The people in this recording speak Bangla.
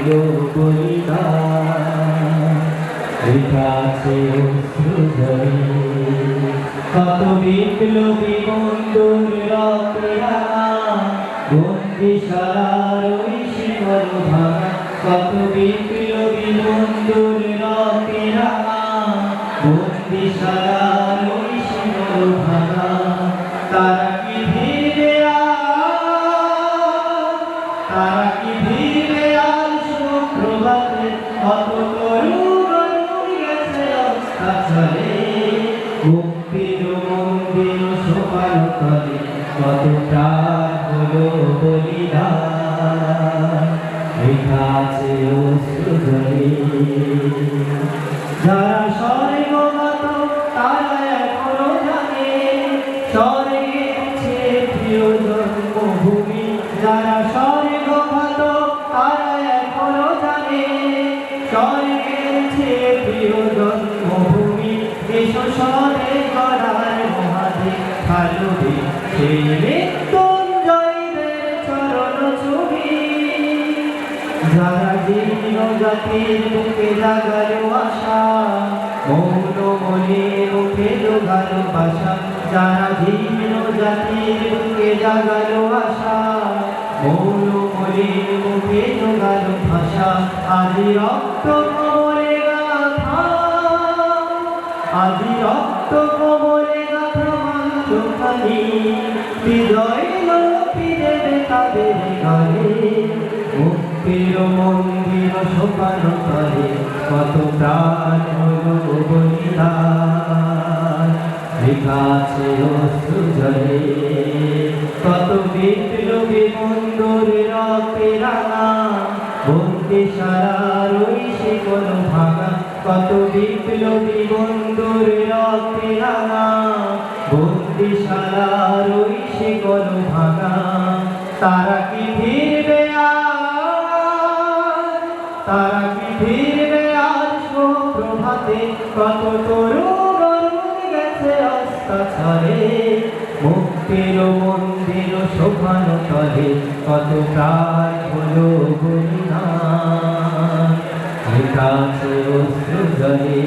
হলো বলিদান, লেখাছে অশ্রুজলে কত বিপ্লবী বন্ধুর রক্তে রাঙা, বন্দিশালার ওই শিকল ভাঙা, কত বিপ্লবী বন্ধুর রক্তে রাঙা, বন্দিশালার ওই শিকল ভাঙা। তারা কি ফিরবে তারা কি ফিরবে আর সুপ্রভাতে, কত তরুণ গেছে অস্তাচলে, মুক্তির মন্দির সোপান তলে কত প্রাণ হলো বলিদান, লেখা আছে অশ্রুজলে। যারা স্বর্গগত তারা এখনো জানে, স্বর্গে প্রিয় জন্মভূমি, যারা স্বর্গগত তারা এখনো জানে, স্বর্গে প্রিয় জন্মভূমি, এসো স্বরে গড়ার মহাদেব ভালোবে সেই মৃত্যুঞ্জয়দের চরণ ছবি। যারা জীর্ণ জাতির বুকে জাগালো আশা, মৌন মনে মুখে জোগালো ভাষা, যারা জীর্ণ জাতির বুকে জাগালো আশা, মৌন মনে মুখে জোগালো ভাষা। আজি রক্ত কমলে গাথা, আজি রক্ত কমলে গাথা মাংসখানি, বিজয় লক্ষ্মী দেবে তাদের গানে, মুক্তির মন্দির সোপান তলে কত প্রাণ হলো বলিদান, লেখা আছে অশ্রুজলে কত বিপ্লবী বন্ধুর রক্তে রাঙা, বন্দিশালার ওই শিকল ভাঙা, কত বিপ্লবী বন্ধুর রক্তে রাঙা, বন্দিশালার ওই শিকল ভাঙা। তারা কি ফিরবে তারা কি ফিরবে আর সুপ্রভাতে, কত তরুণ গেছে অস্তাচলে, মুক্তির মন্দির সোপান তলে কত প্রাণ হলো বলিদান, লেখা আছে অশ্রুজলে।